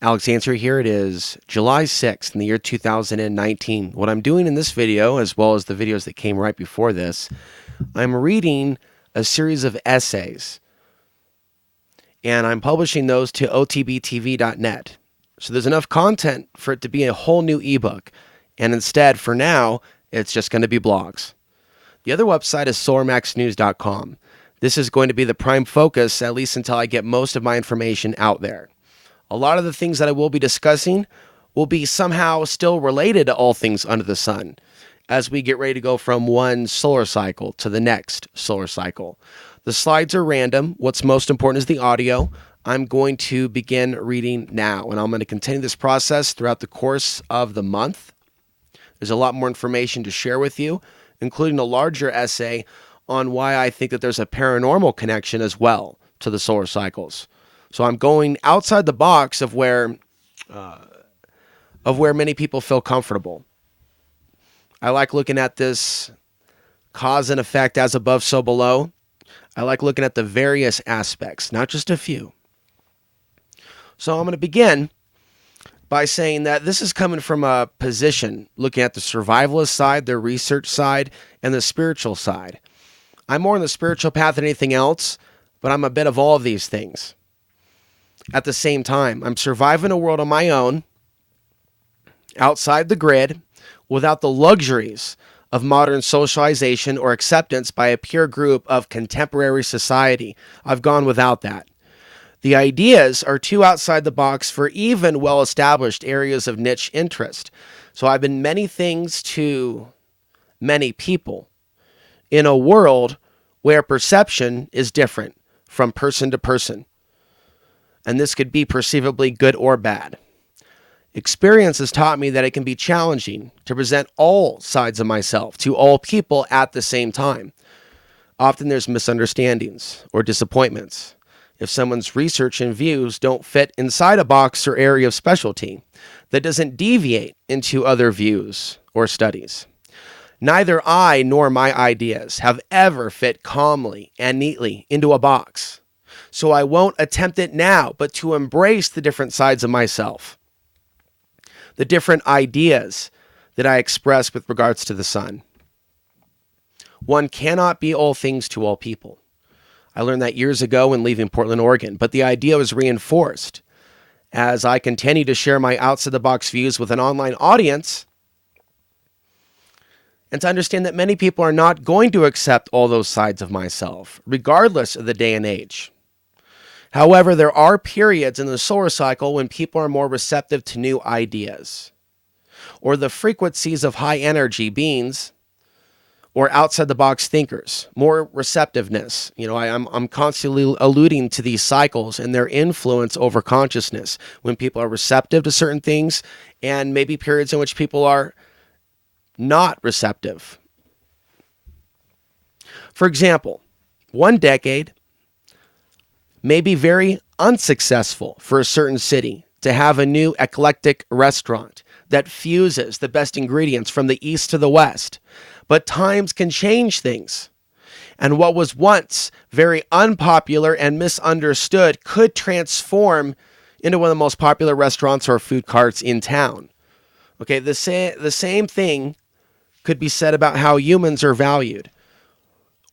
Ansary here. It is July 6th in the year 2019. What I'm doing in this video, as well as the videos that came right before this, I'm reading a series of essays, and I'm publishing those to otbtv.net. So there's enough content for it to be a whole new ebook, and instead, for now, it's just going to be blogs. The other website is solarmaxnews.com. This is going to be the prime focus, at least until I get most of my information out there. A lot of the things that I will be discussing will be somehow still related to all things under the sun as we get ready to go from one solar cycle to the next solar cycle. The slides are random. What's most important is the audio. I'm going to begin reading now, and I'm going to continue this process throughout the course of the month. There's a lot more information to share with you, including a larger essay on why I think that there's a paranormal connection as well to the solar cycles. So I'm going outside the box of where many people feel comfortable. I like looking at this cause and effect, as above, so below. I like looking at the various aspects, not just a few. So I'm going to begin by saying that this is coming from a position looking at the survivalist side, the research side, and the spiritual side. I'm more on the spiritual path than anything else, but I'm a bit of all of these things. At the same time, I'm surviving a world on my own, outside the grid, without the luxuries of modern socialization or acceptance by a peer group of contemporary society. I've gone without that. The ideas are too outside the box for even well-established areas of niche interest. So I've been many things to many people in a world where perception is different from person to person. And this could be perceivably good or bad. Experience has taught me that it can be challenging to present all sides of myself to all people at the same time. Often there's misunderstandings or disappointments if someone's research and views don't fit inside a box or area of specialty that doesn't deviate into other views or studies. Neither I nor my ideas have ever fit calmly and neatly into a box. So I won't attempt it now, but to embrace the different sides of myself, the different ideas that I express with regards to the sun. One cannot be all things to all people. I learned that years ago when leaving Portland, Oregon, but the idea was reinforced as I continue to share my outside-the-box views with an online audience, and to understand that many people are not going to accept all those sides of myself, regardless of the day and age. However, there are periods in the solar cycle when people are more receptive to new ideas, or the frequencies of high energy beings, or outside the box thinkers, more receptiveness. I'm constantly alluding to these cycles and their influence over consciousness when people are receptive to certain things, and maybe periods in which people are not receptive. For example, one decade may be very unsuccessful for a certain city to have a new eclectic restaurant that fuses the best ingredients from the east to the west. But times can change things. And what was once very unpopular and misunderstood could transform into one of the most popular restaurants or food carts in town. Okay, the same thing could be said about how humans are valued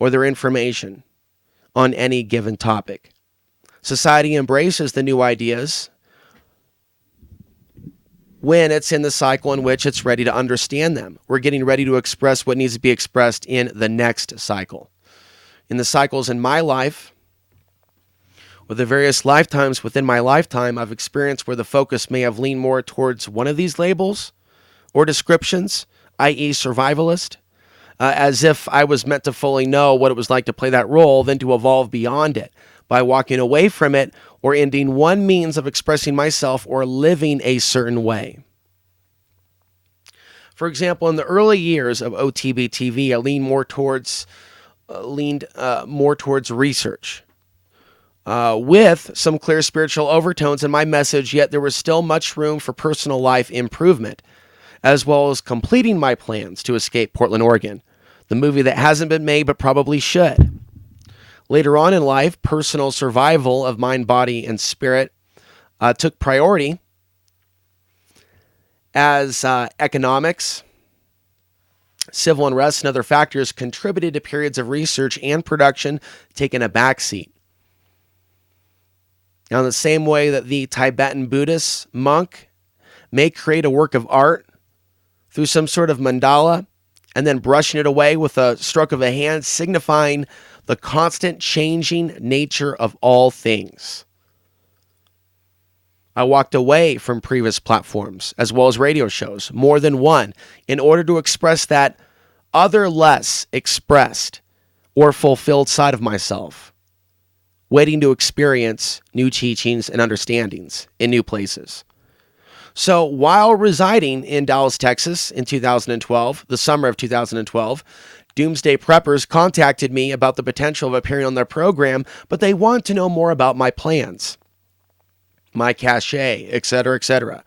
or their information on any given topic. Society embraces the new ideas when it's in the cycle in which it's ready to understand them. We're getting ready to express what needs to be expressed in the next cycle. In the cycles in my life, or the various lifetimes within my lifetime, I've experienced where the focus may have leaned more towards one of these labels or descriptions, i.e. survivalist, as if I was meant to fully know what it was like to play that role, then to evolve beyond it by walking away from it or ending one means of expressing myself or living a certain way. For example, in the early years of OTB TV, I leaned more towards research, with some clear spiritual overtones in my message, yet there was still much room for personal life improvement, as well as completing my plans to escape Portland, Oregon, the movie that hasn't been made but probably should. Later on in life, personal survival of mind, body, and spirit took priority as economics, civil unrest, and other factors contributed to periods of research and production taking a backseat. Now, in the same way that the Tibetan Buddhist monk may create a work of art through some sort of mandala and then brushing it away with a stroke of a hand, signifying the constant changing nature of all things. I walked away from previous platforms as well as radio shows, more than one, in order to express that other less expressed or fulfilled side of myself, waiting to experience new teachings and understandings in new places. So while residing in Dallas, Texas in 2012, the summer of 2012, Doomsday Preppers contacted me about the potential of appearing on their program, but they want to know more about my plans, my cachet, etc., etc.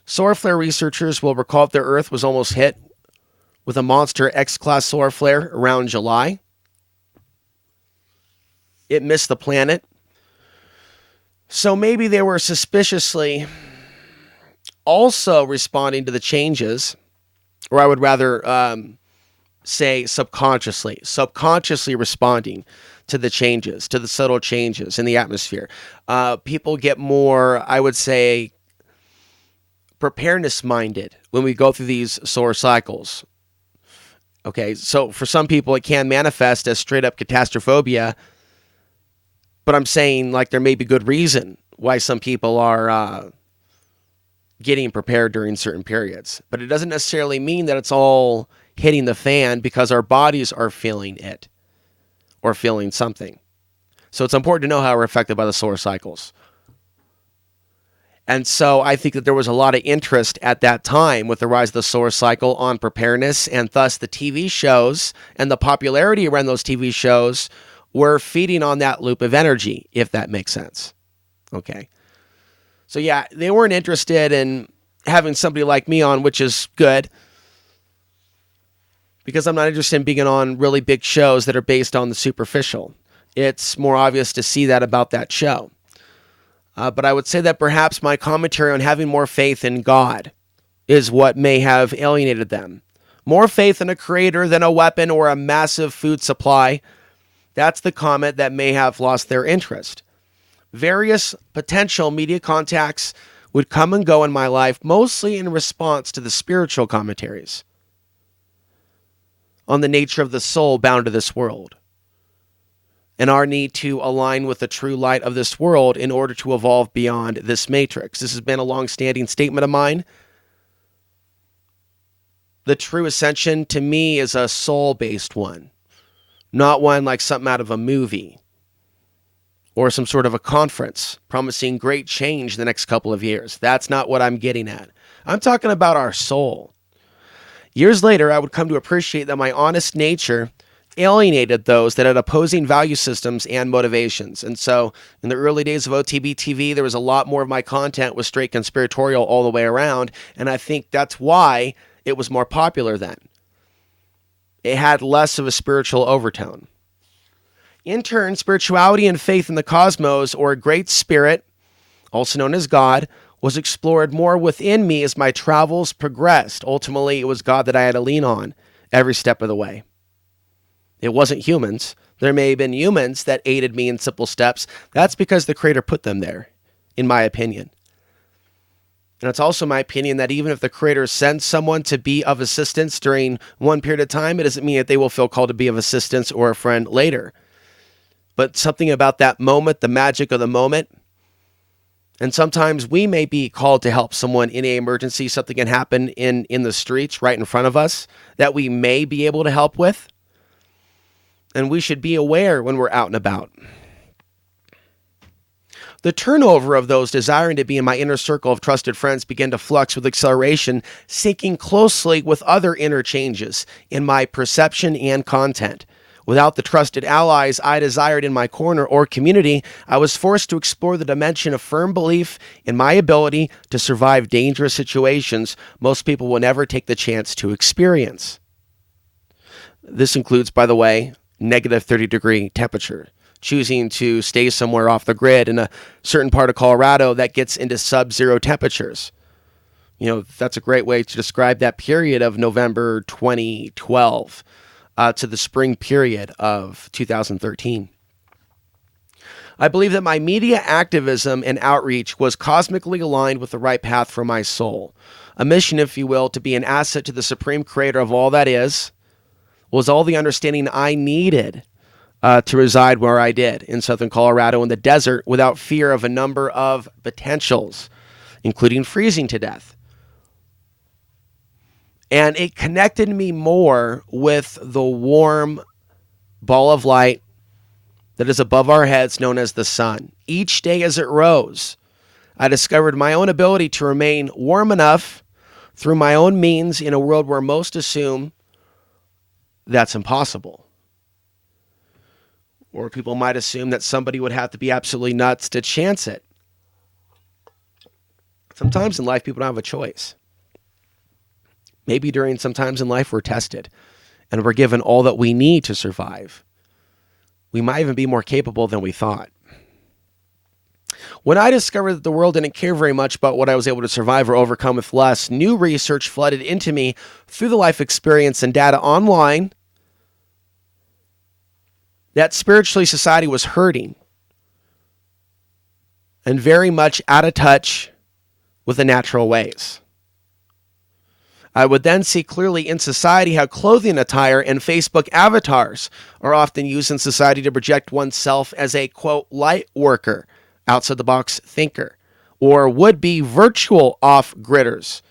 Solar flare researchers will recall that the Earth was almost hit with a monster X-class solar flare around July. It missed the planet. So maybe they were suspiciously also responding to the changes, or I would rather say subconsciously responding to the changes, to the subtle changes in the atmosphere. People get more, I would say, preparedness-minded when we go through these solar cycles. Okay, so for some people, it can manifest as straight-up catastrophophobia, but I'm saying like there may be good reason why some people are getting prepared during certain periods. But it doesn't necessarily mean that it's all hitting the fan because our bodies are feeling it or feeling something. So it's important to know how we're affected by the solar cycles. And so I think that there was a lot of interest at that time with the rise of the solar cycle on preparedness, and thus the TV shows and the popularity around those TV shows were feeding on that loop of energy, if that makes sense. Okay. So yeah, they weren't interested in having somebody like me on, which is good, because I'm not interested in being on really big shows that are based on the superficial. It's more obvious to see that about that show. But I would say that perhaps my commentary on having more faith in God is what may have alienated them. More faith in a creator than a weapon or a massive food supply. That's the comment that may have lost their interest. Various potential media contacts would come and go in my life, mostly in response to the spiritual commentaries on the nature of the soul bound to this world and our need to align with the true light of this world in order to evolve beyond this matrix. This has been a long-standing statement of mine. The true ascension to me is a soul-based one, not one like something out of a movie or some sort of a conference promising great change in the next couple of years. That's not what I'm getting at. I'm talking about our soul. Years later, I would come to appreciate that my honest nature alienated those that had opposing value systems and motivations. And so in the early days of OTB TV, there was a lot more of my content was straight conspiratorial all the way around. And I think that's why it was more popular then. It had less of a spiritual overtone. In turn, spirituality and faith in the cosmos, or a great spirit, also known as God, was explored more within me as my travels progressed. Ultimately, it was God that I had to lean on every step of the way. It wasn't humans. There may have been humans that aided me in simple steps. That's because the Creator put them there, in my opinion. And it's also my opinion that even if the Creator sends someone to be of assistance during one period of time, it doesn't mean that they will feel called to be of assistance or a friend later. But something about that moment, the magic of the moment. And sometimes we may be called to help someone in an emergency. Something can happen in the streets right in front of us that we may be able to help with. And we should be aware when we're out and about. The turnover of those desiring to be in my inner circle of trusted friends began to flux with acceleration, syncing closely with other interchanges in my perception and content. Without the trusted allies I desired in my corner or community, I was forced to explore the dimension of firm belief in my ability to survive dangerous situations most people will never take the chance to experience. This includes, by the way, negative 30-degree temperature, choosing to stay somewhere off the grid in a certain part of Colorado that gets into sub-zero temperatures. That's a great way to describe that period of November 2012 to the spring period of 2013. I believe that my media activism and outreach was cosmically aligned with the right path for my soul. A mission, if you will, to be an asset to the supreme creator of all that is, was all the understanding I needed to reside where I did in southern Colorado in the desert without fear of a number of potentials, including freezing to death. And it connected me more with the warm ball of light that is above our heads, known as the sun. Each day as it rose, I discovered my own ability to remain warm enough through my own means in a world where most assume that's impossible. Or people might assume that somebody would have to be absolutely nuts to chance it. Sometimes in life, people don't have a choice. Maybe during some times in life, we're tested and we're given all that we need to survive. We might even be more capable than we thought. When I discovered that the world didn't care very much about what I was able to survive or overcome with less, new research flooded into me through the life experience and data online that spiritually society was hurting and very much out of touch with the natural ways. I would then see clearly in society how clothing attire and Facebook avatars are often used in society to project oneself as a, quote, light worker, outside the box thinker, or would-be virtual off-gridders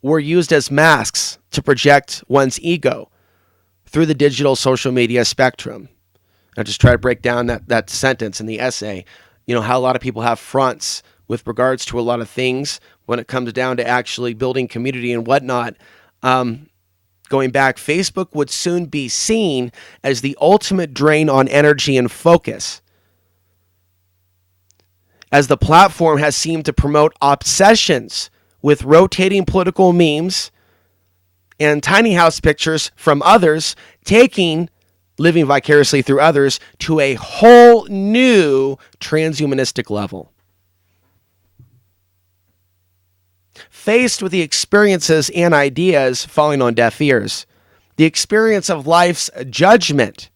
were used as masks to project one's ego through the digital social media spectrum. I just try to break down that sentence in the essay, how a lot of people have fronts with regards to a lot of things when it comes down to actually building community and whatnot. Going back, Facebook would soon be seen as the ultimate drain on energy and focus, as the platform has seemed to promote obsessions with rotating political memes and tiny house pictures from others, living vicariously through others, to a whole new transhumanistic level. Faced with the experiences and ideas falling on deaf ears, the experience of life's judgment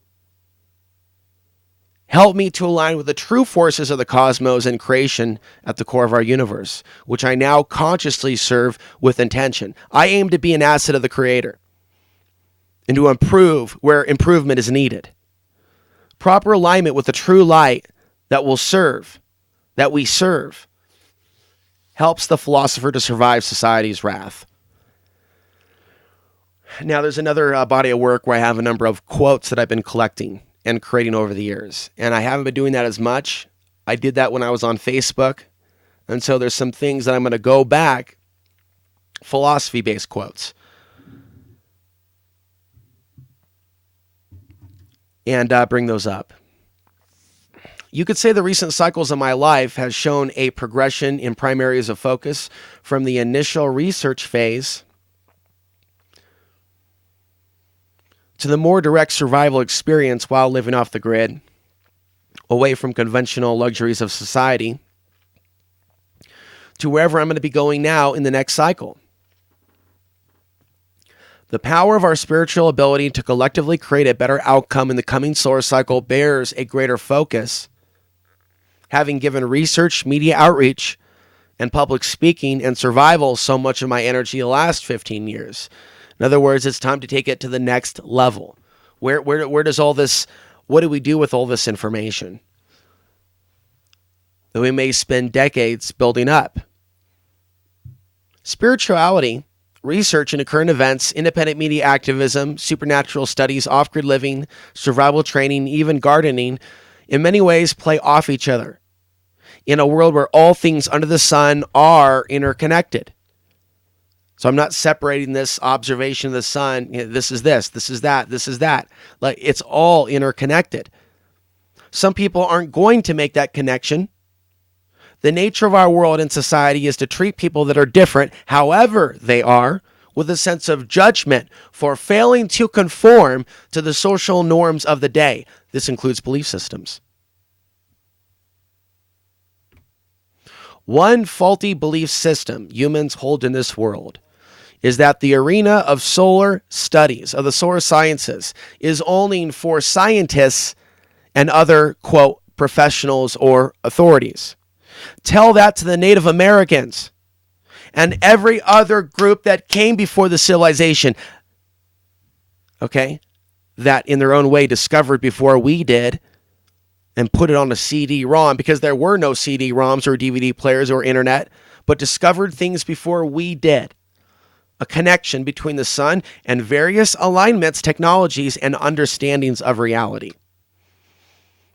helped me to align with the true forces of the cosmos and creation at the core of our universe, which I now consciously serve with intention. I aim to be an asset of the Creator and to improve where improvement is needed. Proper alignment with the true light that we serve, helps the philosopher to survive society's wrath. Now, there's another body of work where I have a number of quotes that I've been collecting and creating over the years. And I haven't been doing that as much. I did that when I was on Facebook. And so there's some things that I'm going to go back, philosophy-based quotes, and bring those up. You could say the recent cycles of my life has shown a progression in prime areas of focus from the initial research phase to the more direct survival experience while living off the grid, away from conventional luxuries of society, to wherever I'm going to be going now in the next cycle. The power of our spiritual ability to collectively create a better outcome in the coming solar cycle bears a greater focus, having given research, media outreach, and public speaking and survival so much of my energy the last 15 years. In other words, it's time to take it to the next level. Where does all this, what do we do with all this information that we may spend decades building up? Spirituality, research into current events, independent media activism, supernatural studies, off-grid living, survival training, even gardening, in many ways play off each other in a world where all things under the sun are interconnected. So I'm not separating this observation of the sun. This is this is that, this is that. Like, it's all interconnected. Some people aren't going to make that connection. The nature of our world and society is to treat people that are different, however they are, with a sense of judgment for failing to conform to the social norms of the day. This includes belief systems. One faulty belief system humans hold in this world is that the arena of solar studies, of the solar sciences, is only for scientists and other, quote, professionals or authorities. Tell that to the Native Americans and every other group that came before the civilization, okay, that in their own way discovered before we did and put it on a CD-ROM, because there were no CD-ROMs or DVD players or internet, but discovered things before we did. A connection between the sun and various alignments, technologies, and understandings of reality.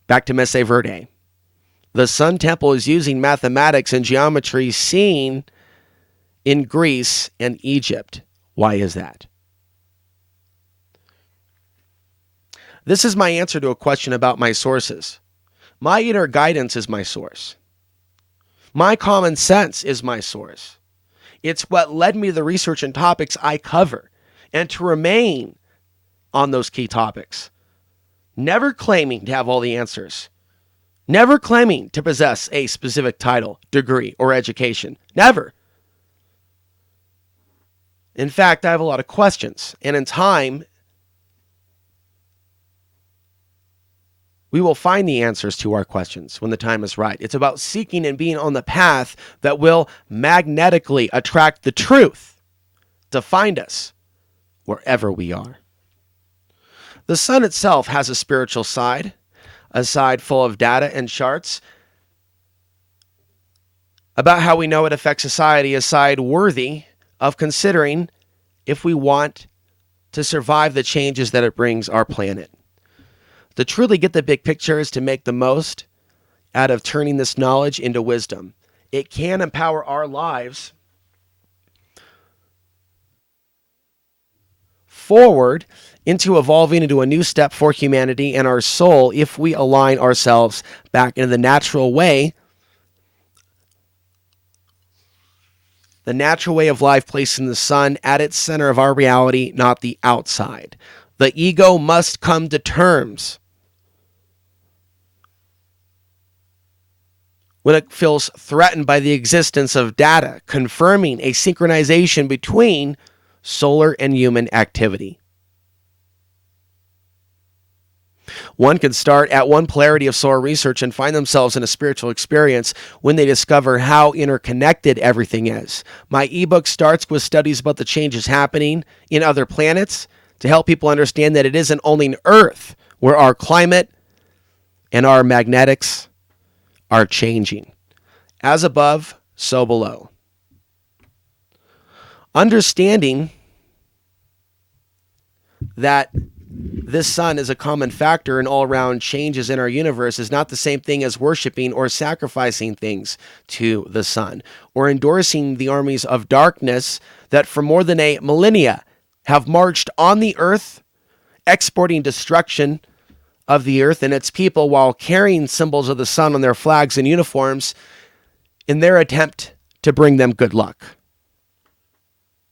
Back to Messe Verde. The Sun Temple is using mathematics and geometry seen in Greece and Egypt. Why is that? This is my answer to a question about my sources. My inner guidance is my source. My common sense is my source. It's what led me to the research and topics I cover and to remain on those key topics. Never claiming to have all the answers. Never claiming to possess a specific title, degree, or education. Never. In fact, I have a lot of questions, and in time, we will find the answers to our questions when the time is right. It's about seeking and being on the path that will magnetically attract the truth to find us wherever we are. The sun itself has a spiritual side, a side full of data and charts about how we know it affects society, a side worthy of considering if we want to survive the changes that it brings our planet. To truly get the big picture is to make the most out of turning this knowledge into wisdom. It can empower our lives forward into evolving into a new step for humanity and our soul if we align ourselves back into the natural way of life, placing the sun at its center of our reality, not the outside. The ego must come to terms when it feels threatened by the existence of data confirming a synchronization between solar and human activity. One can start at one polarity of solar research and find themselves in a spiritual experience when they discover how interconnected everything is. My ebook starts with studies about the changes happening in other planets to help people understand that it isn't only in Earth where our climate and our magnetics are changing. As above, so below. Understanding that this sun is a common factor in all-around changes in our universe is not the same thing as worshiping or sacrificing things to the sun, or endorsing the armies of darkness that for more than a millennia have marched on the earth, exporting destruction of the earth and its people while carrying symbols of the sun on their flags and uniforms in their attempt to bring them good luck,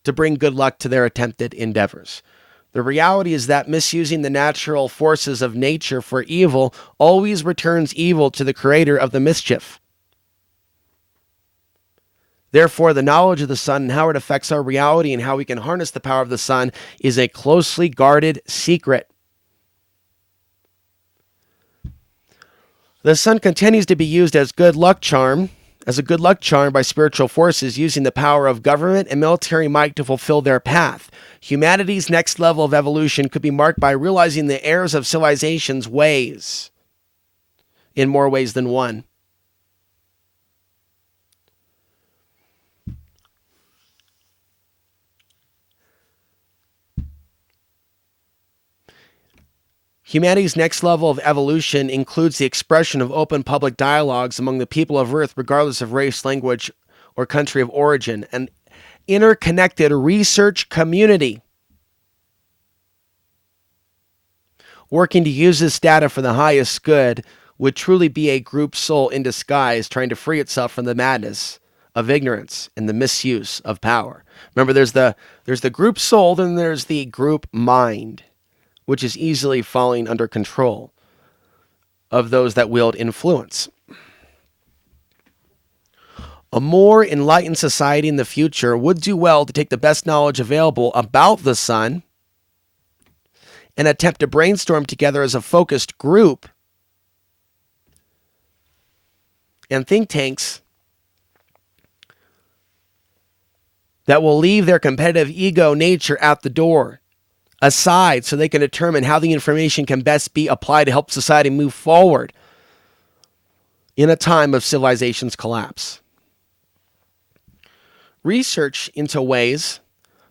to bring good luck to their attempted endeavors. The reality is that misusing the natural forces of nature for evil always returns evil to the creator of the mischief. Therefore, the knowledge of the sun and how it affects our reality and how we can harness the power of the sun is a closely guarded secret. The sun continues to be used as a good luck charm by spiritual forces using the power of government and military might to fulfill their path. Humanity's next level of evolution could be marked by realizing the errors of civilization's ways in more ways than one. Humanity's next level of evolution includes the expression of open public dialogues among the people of Earth, regardless of race, language, or country of origin. An interconnected research community working to use this data for the highest good would truly be a group soul in disguise trying to free itself from the madness of ignorance and the misuse of power. Remember, there's the group soul, then there's the group mind, which is easily falling under control of those that wield influence. A more enlightened society in the future would do well to take the best knowledge available about the sun and attempt to brainstorm together as a focused group and think tanks that will leave their competitive ego nature at the door aside so they can determine how the information can best be applied to help society move forward in a time of civilization's collapse. Research into ways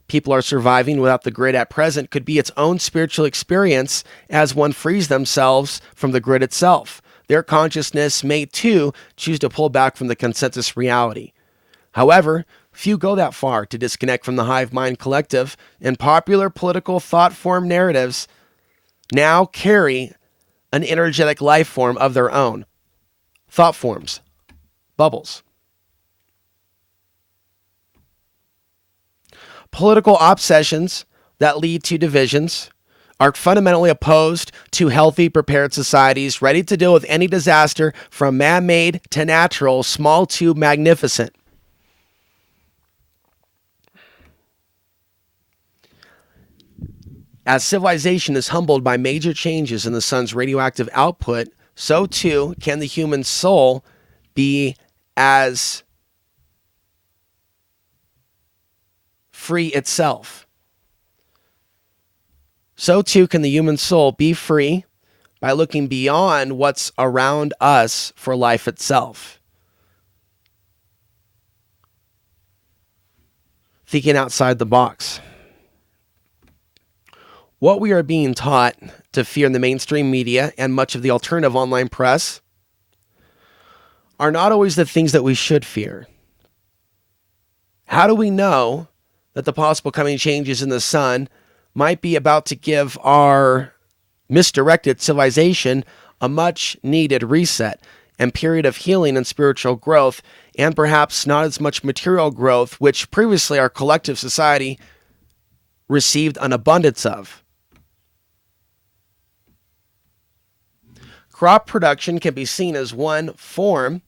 people are surviving without the grid at present could be its own spiritual experience as one frees themselves from the grid itself. Their consciousness may, too, choose to pull back from the consensus reality. However, few go that far to disconnect from the hive mind collective, and popular political thought form narratives now carry an energetic life form of their own. Thought forms, bubbles. Political obsessions that lead to divisions are fundamentally opposed to healthy, prepared societies ready to deal with any disaster from man-made to natural, small to magnificent. As civilization is humbled by major changes in the sun's radioactive output, so too can the human soul be as free itself. So too can the human soul be free by looking beyond what's around us for life itself. Thinking outside the box. What we are being taught to fear in the mainstream media and much of the alternative online press are not always the things that we should fear. How do we know that the possible coming changes in the sun might be about to give our misdirected civilization a much needed reset and period of healing and spiritual growth, and perhaps not as much material growth, which previously our collective society received an abundance of? Crop production can be seen as one form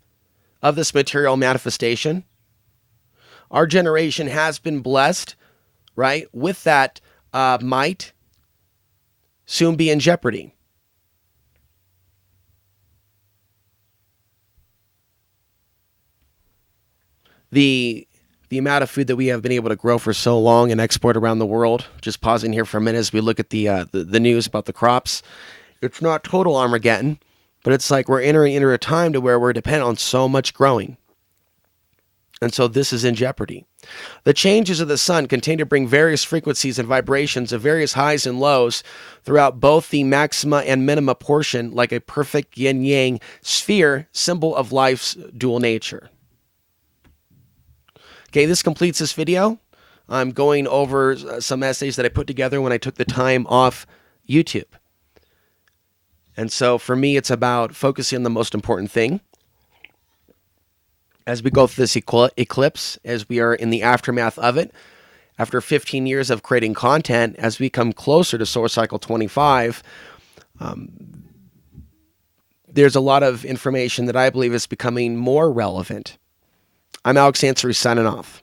of this material manifestation. Our generation has been blessed, right, with that might soon be in jeopardy. The amount of food that we have been able to grow for so long and export around the world, just pausing here for a minute as we look at the news about the crops, it's not total Armageddon, but it's like we're entering into a time to where we're dependent on so much growing. And so this is in jeopardy. The changes of the sun continue to bring various frequencies and vibrations of various highs and lows throughout both the maxima and minima portion, like a perfect yin-yang sphere, symbol of life's dual nature. Okay, this completes this video. I'm going over some essays that I put together when I took the time off YouTube. And so for me, it's about focusing on the most important thing. As we go through this eclipse, as we are in the aftermath of it, after 15 years of creating content, as we come closer to Solar Cycle 25, there's a lot of information that I believe is becoming more relevant. I'm Ansary signing off.